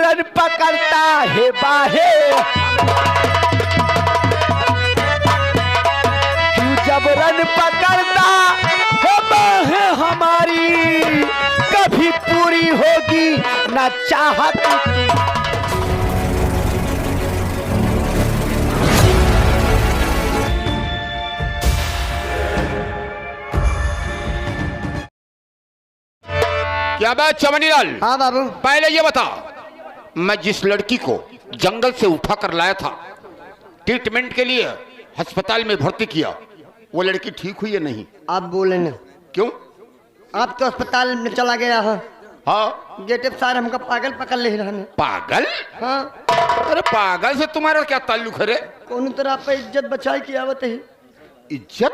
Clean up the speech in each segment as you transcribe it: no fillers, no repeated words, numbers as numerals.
जबरन पकड़ता है बाहे, क्यों जबरन पकड़ता है बाहे हमारी, कभी पूरी होगी ना चाहत। क्या बात चमनीलाल? हाँ बाबू। पहले ये बता, मैं जिस लड़की को जंगल से उठा कर लाया था ट्रीटमेंट के लिए अस्पताल में भर्ती किया, वो लड़की ठीक हुई है नहीं? आप बोले ना। क्यों? आप तो अस्पताल में चला गया है। हाँ, गेटे सार हमका पागल पकड़ ले रहा है। पागल? हाँ। अरे पागल से तुम्हारा क्या ताल्लुक है रे? कौन तरह आप इज्जत बचाई की आवत है। इज्जत?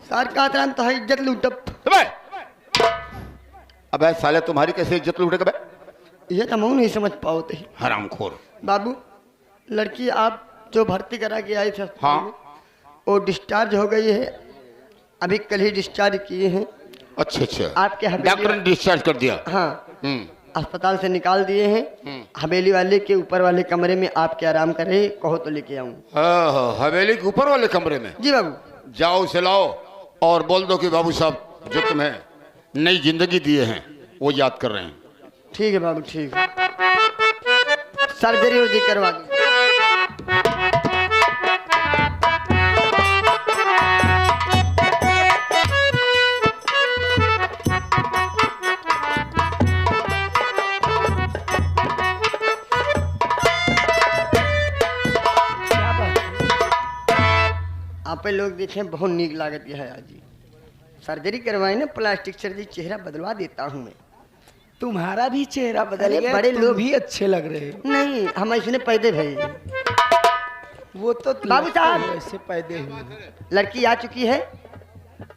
सार का तरह तो है इज्जत लूटप। अबे साले तुम्हारी कैसे इज्जत लूटेगा बे? ये तो मैं नहीं समझ पाओते। हरामखोर। बाबू, लड़की आप जो भर्ती करा के आई थी हाँ, वो डिस्चार्ज हो गई है, अभी कल ही डिस्चार्ज किए हैं। अच्छा अच्छा, आपके डॉक्टर ने डिस्चार्ज कर दिया? हाँ, अस्पताल से निकाल दिए हैं। हवेली वाले के ऊपर वाले कमरे में आपके आराम करे, कहो तो लेके आऊँ। हवेली के ऊपर वाले कमरे में? जी बाबू। जाओ उसे लाओ और बोल दो कि बाबू साहब जो तुम्हें नई जिंदगी दिए हैं वो याद कर रहे हैं। ठीक है बाबू, ठीक है। सर्जरी वर्जरी करवा दी। आप लोग देखें, बहुत नीक लागत है आज जी। सर्जरी करवाई ना, प्लास्टिक सर्जरी, चेहरा बदलवा देता हूँ मैं। तुम्हारा भी चेहरा बदल गया, बड़े लोग भी अच्छे लग रहे हो। नहीं, हम इसने पैदे भाई। वो तो बाबू साहब ऐसे पैदे हुए। लड़की आ चुकी है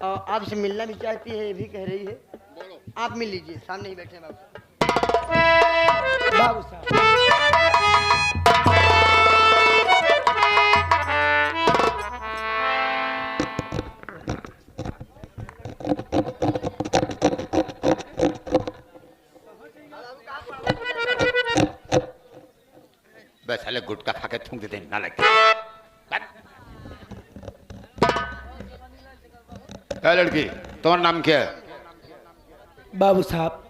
और आपसे मिलना भी चाहती है, ये भी कह रही है। आप मिल लीजिए, सामने ही बैठे हैं बाबू। बाबू साहब बस साले गुटखा खा के थूक देते हैं ना लगे। लड़की, तुम्हारा नाम क्या है? बाबू साहब,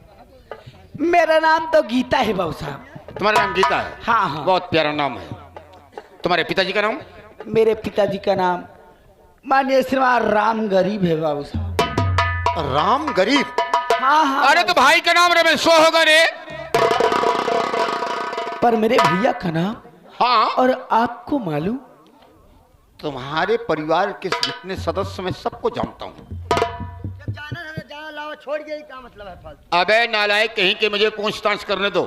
मेरा नाम तो गीता है बाबू साहब। तुम्हारा नाम गीता है? हाँ हाँ। बहुत प्यारा नाम है। तुम्हारे पिताजी का नाम? मेरे पिताजी का नाम माननीय श्रीमान राम गरीब है बाबू साहब। राम गरीब? हाँ हाँ। अरे तो भाई का नाम रमेशो होगा रे। पर मेरे भैया का नाम? हाँ। और आपको मालूम? तुम्हारे परिवार के जितने सदस्य मैं सबको जानता हूँ। छोड़ गया, क्या मतलब है फालतू? अबे नालायक कहीं के, मुझे पूछताछ करने दो।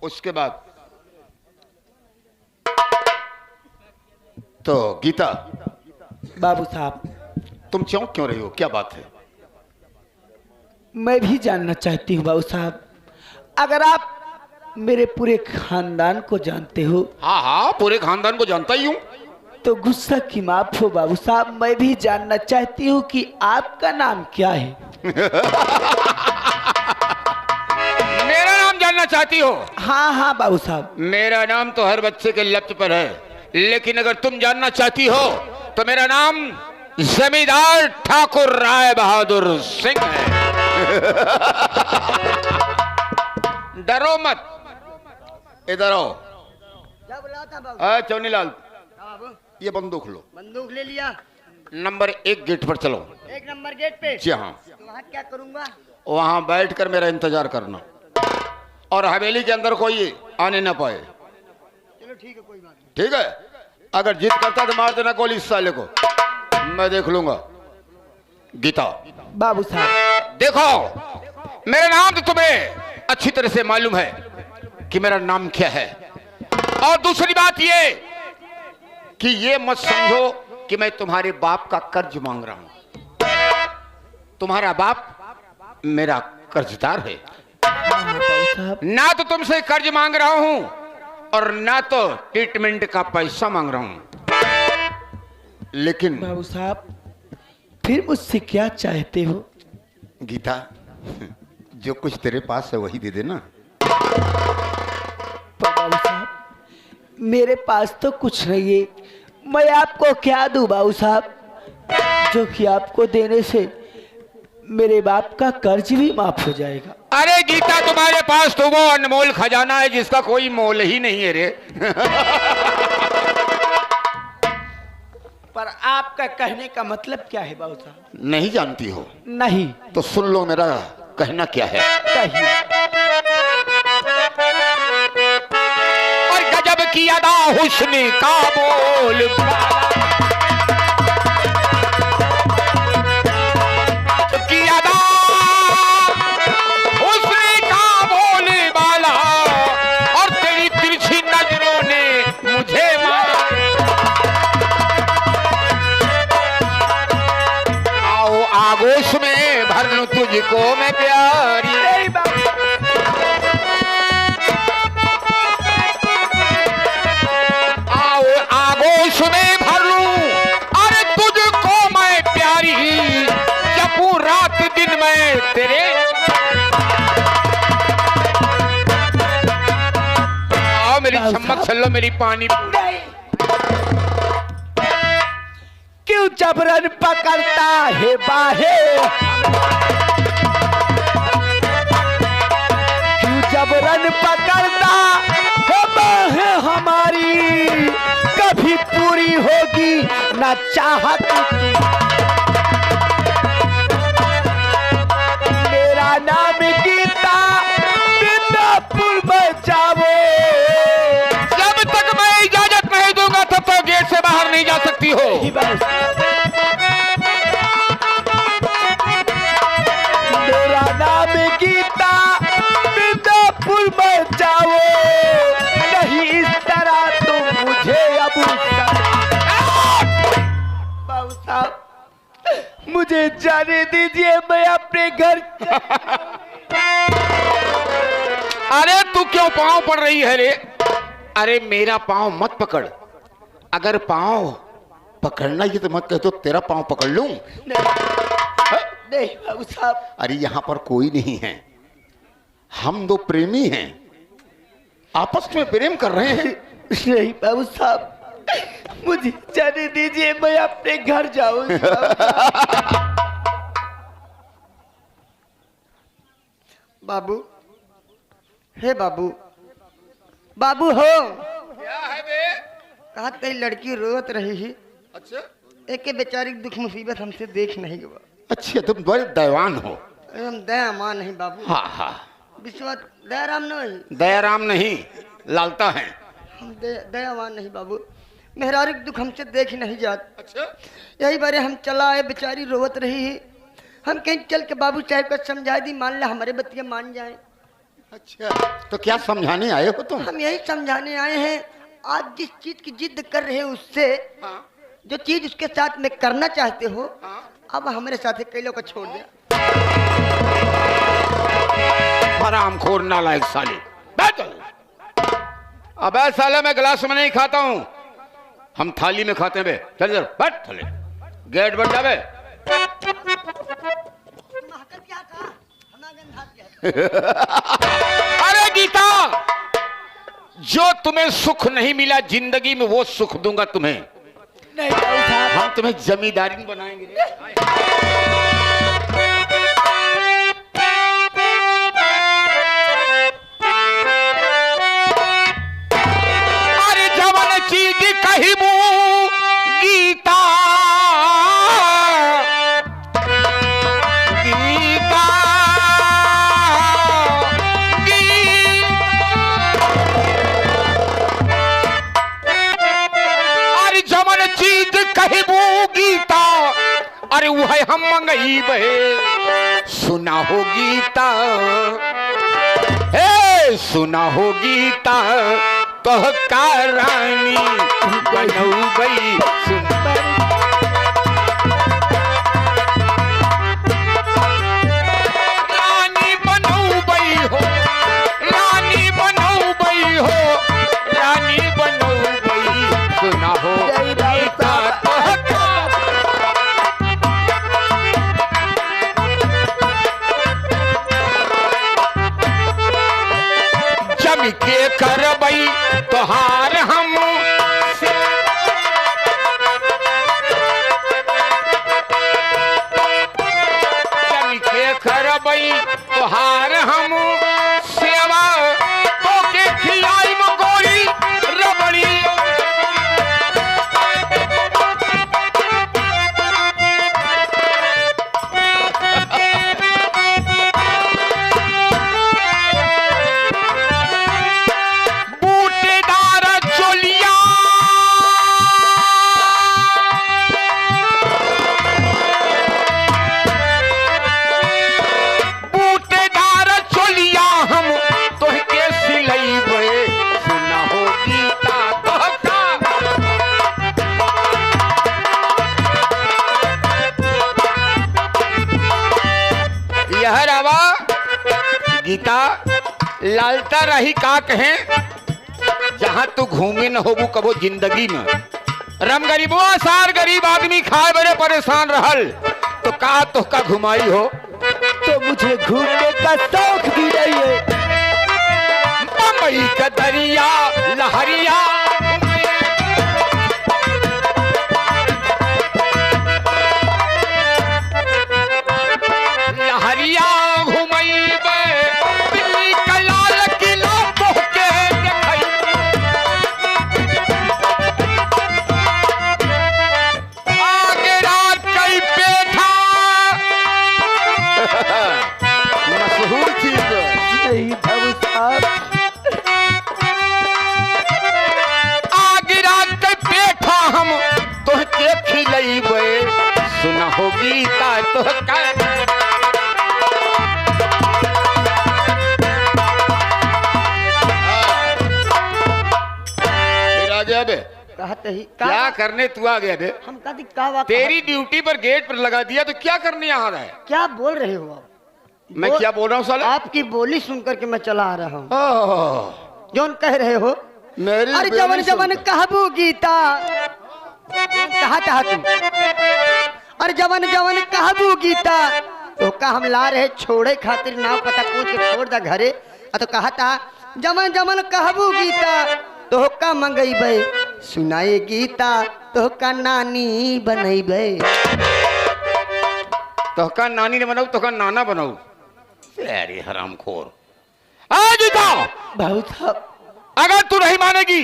उसके बाद तो गीता बाबू साहब, तुम चौंक क्यों रही हो? क्या बात है? मैं भी जानना चाहती हूँ बाबू साहब। अगर आप मेरे पूरे खानदान को जानते हो? हाँ हाँ, पूरे खानदान को जानता ही हूँ। तो गुस्सा की माफ हो बाबू साहब, मैं भी जानना चाहती हूँ कि आपका नाम क्या है? मेरा नाम जानना चाहती हो? हाँ हाँ बाबू साहब। मेरा नाम तो हर बच्चे के लप्त पर है, लेकिन अगर तुम जानना चाहती हो तो मेरा नाम जमींदार ठाकुर राय बहादुर सिंह है। डरो मत, इधर आओ। क्या बोला था बाबू? चौनीलाल, बाबू, ये बंदूक लो। बंदूक ले लिया। नंबर 1 गेट पर चलो। 1 नंबर गेट पे? जी हाँ। तो वहाँ क्या करूँगा? वहां बैठकर मेरा इंतजार करना और हवेली के अंदर कोई आने ना पाए। चलो ठीक है, कोई बात नहीं। ठीक है? अगर जिद करता तो मार देना गोली इस साले को, मैं देख लूंगा। गीता बाबू साहब, देखो, मेरा नाम तो तुम्हें अच्छी तरह से मालूम है कि मेरा नाम क्या है। और दूसरी बात ये कि ये मत समझो कि मैं तुम्हारे बाप का कर्ज मांग रहा हूं। तुम्हारा बाप मेरा कर्जदार है। ना तो तुमसे कर्ज मांग रहा हूं और ना तो ट्रीटमेंट का पैसा मांग रहा हूं। लेकिन बाबू साहब, फिर मुझसे क्या चाहते हो? गीता, जो कुछ तेरे पास है वही दे देना। बाबू साहब, मेरे पास तो कुछ नहीं है, मैं आपको क्या दूं बाबू साहब, जो कि आपको देने से मेरे बाप का कर्ज भी माफ हो जाएगा। अरे गीता, तुम्हारे पास तो वो अनमोल खजाना है जिसका कोई मोल ही नहीं है रे। पर आपका कहने का मतलब क्या है बाबू साहब? नहीं जानती हो? नहीं। तो सुन लो मेरा कहना क्या है। कहिए। और गजब की अदा हुस्न का बोल की अदा हुस्न का बोल बाला, और तेरी तिरछी नजरों ने मुझे मारा। आओ आगोश में भर लूं तुझको मैं प्यारी। आगोश में भर लूं अरे तुझको मैं प्यारी, जपू रात दिन में तेरे। आओ मेरी चम्मच छल्लो, मेरी पानी पूरी। क्यों जबरन पकड़ता है बाहे, क्यों जबरन पकड़ता है बाहे हमारी, कभी पूरी होगी ना चाहत। मेरा नाम गीता, मिर्जापुर में जाओ। जब तक मैं इजाजत नहीं दूंगा तब तक गेट से बाहर नहीं जा सकती हो। मेरा नाम गीता, मिर्जापुर में जाओ, नहीं इस तरह तुम मुझे अब। बाबू साहब, मुझे जाने दीजिए, मैं अपने घर। अरे तू क्यों पांव पड़ रही है रे? अरे मेरा पांव मत पकड़, अगर पांव पकड़ना ही तो मत कह, तो तेरा पांव पकड़ लूं। नहीं बाबू साहब। अरे यहां पर कोई नहीं है, हम दो प्रेमी हैं, आपस में प्रेम कर रहे हैं। नहीं बाबू साहब, मुझे जाने दीजिए, मैं अपने घर जाऊं। बाबू, हे बाबू, बाबू हो। क्या है बे? कहा कई लड़की रोत रही है, अच्छा एक बेचारी दुख मुसीबत हमसे देख नहीं गवा। अच्छा, तुम बड़े दयावान हो। हम दयामान नहीं बाबू, हाँ हाँ, विश्वास दयाराम नहीं, दयाराम नहीं, लालता है। हम दयावान नहीं बाबू, मेहरारू के दुख हमसे देख नहीं जात। अच्छा, यही बारे हम चला आए, बेचारी रोवत रही है, हम कहीं चल के बाबू साहब को समझा दी, मान ला हमारे बतिया मान जाए। अच्छा तो क्या समझाने आए हो तुम? हम यही समझाने आए हैं, आज जिस चीज की जिद कर रहे हो उससे, हाँ। जो चीज उसके साथ में करना चाहते हो, हाँ। अब हमारे साथ कई लोग को छोड़ दिया। हरामखोर नालायक साले, बैठ। अबे साले, मैं गिलास में नहीं खाता हूँ, हम थाली में खाते हैं बे। चल चल बैठ थाले, गेट बंद जावे। अरे गीता, जो तुम्हें सुख नहीं मिला जिंदगी में, वो सुख दूंगा तुम्हें। नहीं बाबू साहब, हम तुम्हें जमींदारी में बनाएंगे। अरे जवन चीज कहिबू गीता, गीता, अरे जवन चीज कहिबू गीता, अरे वो है हम मंगई बहे। सुना हो गीता, हे सुना हो गीता, तो का रानी बनऊ गई। रानी बनऊ गई हो, रानी बनऊ गई हो, रानी बनऊ गई। सुना हो गीता, तो का तोहार हम चल के खरबई तोहार हम सेवा तो के खिलाई मगोरी रबड़ी बूटेदार चोलिया बूटेदार चोलिया हम तोहके सिलैबे सुना हो गीता तोहका यह रवा गीता लालता रही का कहें जहां तू घूमे न होबू कबो जिंदगी में रम गरीबुआ सार गरीब आदमी खाए बड़े परेशान रहल तो का तोहका घुमाई हो तो मुझे घूमने का शौक भी नहीं है। बम्बई का दरिया लहरिया लहरिया घुमैबे दिल्ली का लाल किला तोहके देखै आगरा कई पेठा मशहूर चीज नहीं बाबू साहब, आगरा के पेठा हम तोहके खिलैबे सुना हो गीता तोहका फिर आ गया बे कहते ही क्या करने तू आ गया बे हम कहते का बात तेरी ड्यूटी पर गेट पर लगा दिया तो क्या करने आ रहा है क्या बोल रहे हो आप? मैं क्या बोल रहा हूँ साला आपकी बोली सुनकर के मैं चला आ रहा हूँ। ओह, जौन कह रहे हो मेरी अरे बेली जवन जवन सुनकर। कहबू गीता कहा था तू अरे जवन जवन कहबू गीता तो का हम ला रहे छोड़े खातिर नाव पता पूछ के छोड़ दा घरे तो कहा था जवन जवन कहबू गीता तो का मंगैबे सुनाए गीता तो का नानी बनैबे तोहका नानी ने बनाऊ तोहका नाना बनाऊ अरे हरामखोर आ गीता बाबू साहब, अगर तू नहीं मानेगी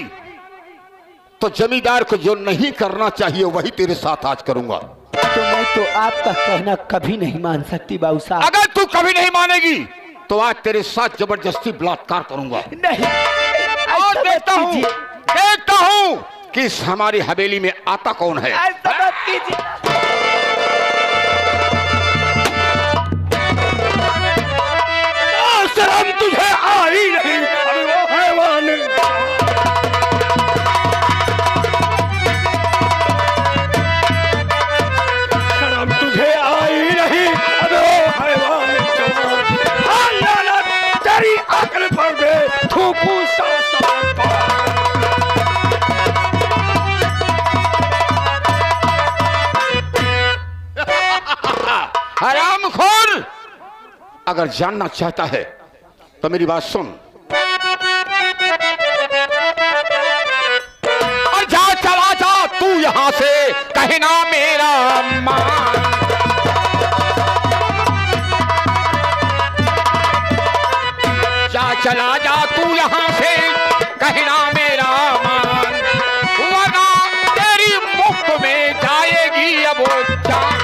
तो जमींदार को जो नहीं करना चाहिए वही तेरे साथ आज करूंगा तो मैं तो आपका कहना कभी नहीं मान सकती बाबू साहब। अगर तू कभी नहीं मानेगी तो आज तेरे साथ जबरदस्ती बलात्कार करूंगा नहीं, और ऐसा मत कीजिए, देखता हूं कि इस हमारी हवेली में आता कौन है ऐसा मत कीजिए। शर्म तुझे आ ही नहीं अभी वो हैवान शर्म तुझे आई नहीं अबे ओ हैवान जवान लानत तेरी अकल पर दे थूकू हरामखोर अगर जानना चाहता है तो मेरी बात सुन और जा चला जा तू यहां से कहना मेरा मान जा चला जा तू यहां से कहना मेरा मान वरना तेरी मुफ्त में जाएगी अब वो जान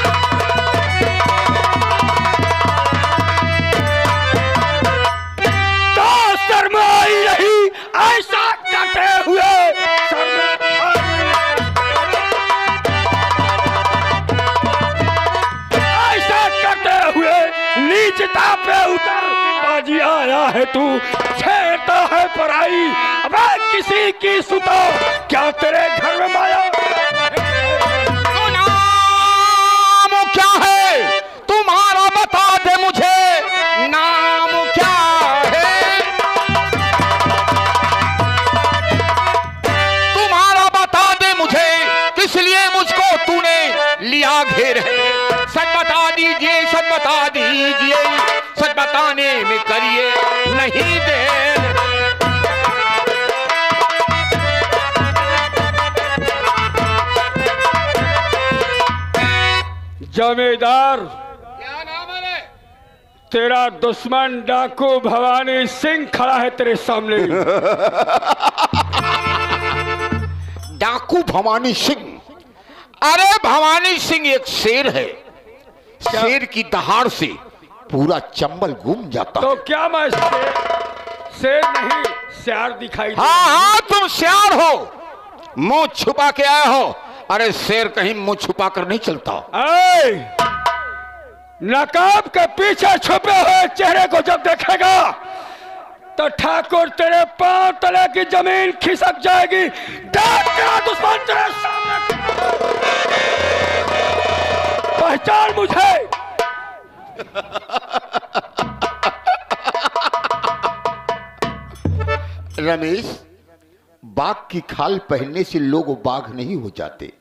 तो शर्म आई रही ऐसा कटे हुए ऐसा कटे हुए नीचता पे उतर बाजी आया है तू छेड़ता है पराई अबे किसी की सुतो क्या तेरे घर में माया तो नाम क्या है तुम्हारा बता दे मुझे नाम क्या है तुम्हारा बता दे मुझे किस लिए मुझको तूने लिया घेर है सच बता दीजिए सच बता दीजिए सच बताने में करिए नहीं देर जमींदार, क्या नाम है रे? तेरा दुश्मन डाकू भवानी सिंह खड़ा है तेरे सामने। डाकू भवानी सिंह? अरे भवानी सिंह एक शेर है, शेर की दहाड़ से पूरा चंबल घूम जाता तो है। क्या मैं शेर नहीं सियार दिखाई दे? हाँ हाँ, तुम सियार हो, मुंह छुपा के आए हो। अरे शेर कहीं मुंह छुपा कर नहीं चलता। ऐ, नकाब के पीछे छुपे हुए चेहरे को जब देखेगा तो ठाकुर तेरे पांव तले की जमीन खिसक जाएगी। देख तेरा दुश्मन तेरे सामने, पहचान मुझे। रमेश, बाघ की खाल पहनने से लोग बाघ नहीं हो जाते।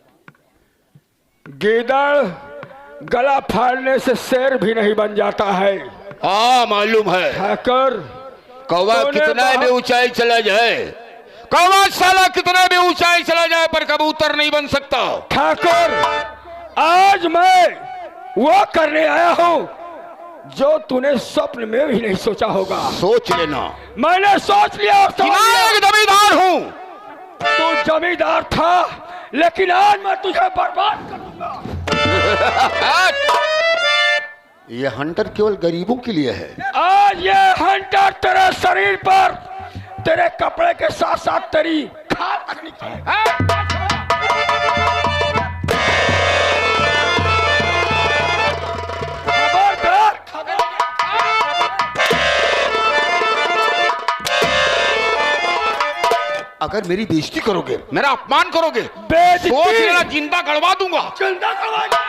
गीदड़ गला फाड़ने से शेर भी नहीं बन जाता है। हाँ मालूम है। ठाकुर, कौवा तूने कितना भी ऊंचाई चला जाए, कौवा साला कितना भी ऊंचाई चला जाए पर कबूतर नहीं बन सकता। ठाकुर, आज मैं वो करने आया हूं जो तूने स्वप्न में भी नहीं सोचा होगा। सोच लेना। मैंने सोच लिया और समझ मैं लिया। एक जमींदार हूं। तू जमींदार था, लेकिन आज मैं तुझे बर्बाद करूंगा। ये हंटर केवल गरीबों के लिए है। आज ये हंटर तेरे शरीर पर, तेरे कपड़े के साथ साथ तेरी खाल तक निकाले। खबरदार, अगर मेरी बेइज्जती करोगे, मेरा अपमान करोगे, बेइज्जती? सोच लेना जिंदा गड़वा दूंगा। जिंदा करवाएगा।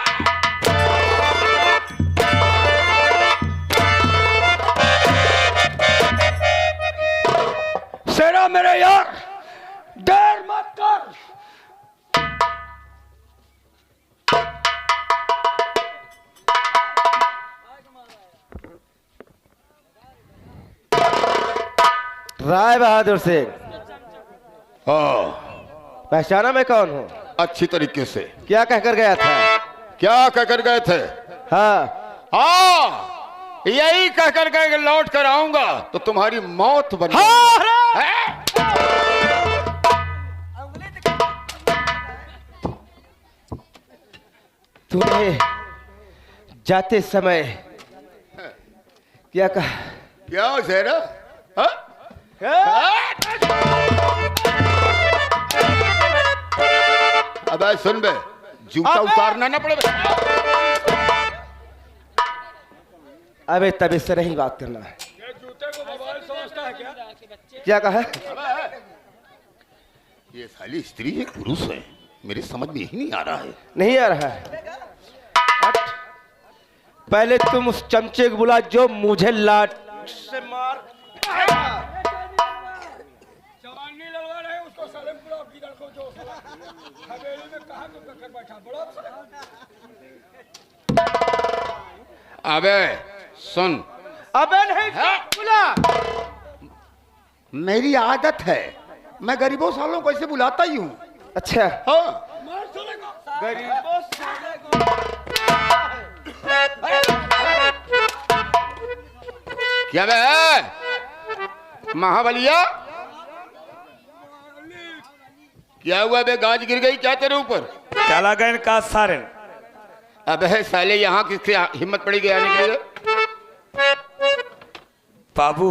शेरा मेरे यार, देर मत कर। राय बहादुर सिंह, हाँ, पहचाना मैं कौन हूँ? अच्छी तरीके से। क्या कहकर गया था? क्या कहकर गए थे? हाँ, हाँ, यही कहकर गए कि लौट कर आऊंगा तो तुम्हारी मौत बन तूने जाते समय क्या कहा? क्या हो शेरा? अबे सुन बे, जूता उतारना ना पड़े। अबे तभी से नहीं बात करना है। ये जूते को मोबाइल समझता है क्या? क्या कहा? ये साली स्त्री है पुरुष है, मेरे समझ में यही नहीं आ रहा है। नहीं आ रहा है। हट। पहले तुम उस चमचे को बुला जो मुझे लाट से मार। जवानी लड़वा रहे उसको सलेम बुलाओ, गिदड़ को जो हवेली में कहा तो कर बैठा बड़ा। अबे सुन, अबे नहीं बुला। मेरी आदत है, मैं गरीबों सालों को ऐसे बुलाता ही हूँ। अच्छा, हाँ, गरीबों क्या बे महाबलिया, क्या हुआ बे? गाज गिर गई क्या तेरे ऊपर? चला गए का सारे। अबे साले यहाँ किसकी हिम्मत पड़ी गया आने के लिए? बाबू,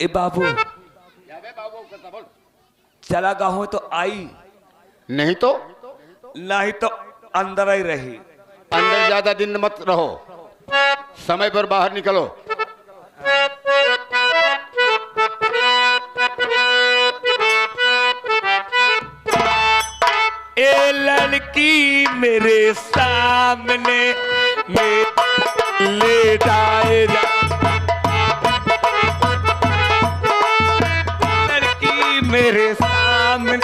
ए बाबू, चला गाँव तो आई, नहीं तो नहीं तो अंदर ही रही। अंदर ज्यादा दिन मत रहो, समय पर बाहर निकलो। ए लड़की मेरे सामने ले जाए, लड़की मेरे सामने।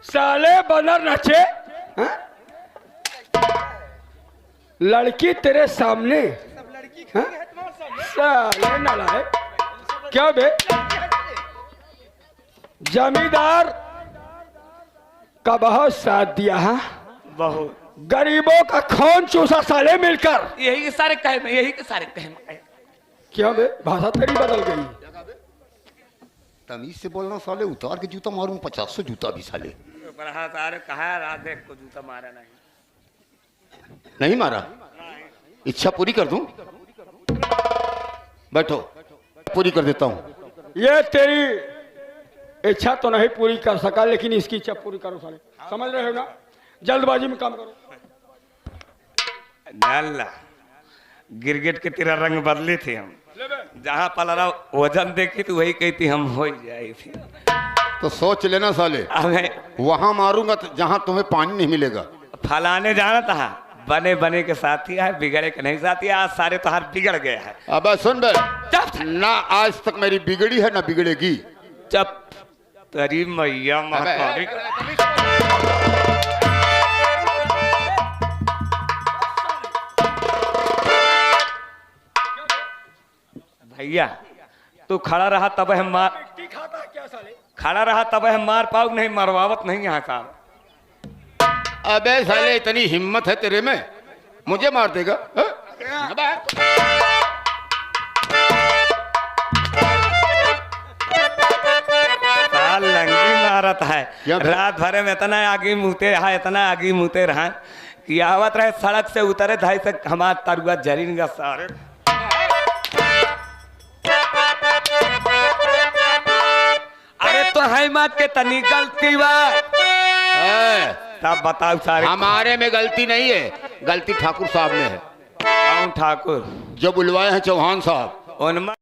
साले बनर नचे, हाँ? लड़की तेरे सामने, हाँ? साले नालायक, क्या बे? जमींदार का बहुत साथ दिया है, बहुत गरीबों का खून चूसा साले मिलकर। यही के सारे कहे में, यही के सारे कहे में। क्यों बे, भाषा तेरी बदल गई। तमीज से बोलना साले, उतार के जूता मारूं 50 जूता भी साले। सारे कहा राधे को जूता मारा नहीं मारा, इच्छा पूरी कर दूं? बैठो, पूरी कर देता हूं। ये तेरी इच्छा तो नहीं पूरी कर सका, लेकिन इसकी इच्छा पूरी करो साले, समझ रहे हो ना? जल्दबाजी में काम करो। नहीं गिरगिट के तेरा रंग बदले थे हम, जहाँ पलरा वजन देखी तो वही कहती हम हो जाए थी। तो सोच लेना साले, हमें वहां मारूंगा तो जहां तुम्हें पानी नहीं मिलेगा। फलाने जाना था, बने बने के साथी है, बिगड़े के नहीं साथी है। आज सारे तो हार बिगड़ गए हैं। अब सुन बे, चुप ना आज तक मेरी बिगड़ी है ना बिगड़ेगी। चुप, तेरी मैया महाकाली। भैया तू खड़ा रहा तब हम मार, खड़ा रहा तब हम मार पाऊ, नहीं मरवावत नहीं यहाँ साहब। अबे साले, इतनी हिम्मत है तेरे में, मुझे मार देगा? अबे साल लंगी मारत है, क्या भाई? रात भरे में इतना आगे मुँहते रहा, इतना आगे मुँहते रहा कि आवत रहे सड़क से उतरे धाई से हमारा तरुआ जरीन सारे। अरे तो है मत के तनी गलती बा, तब बताओ सारे। हमारे में गलती नहीं है, गलती ठाकुर साहब में है। कौन ठाकुर? जो बुलवाए हैं चौहान साहब। उनमें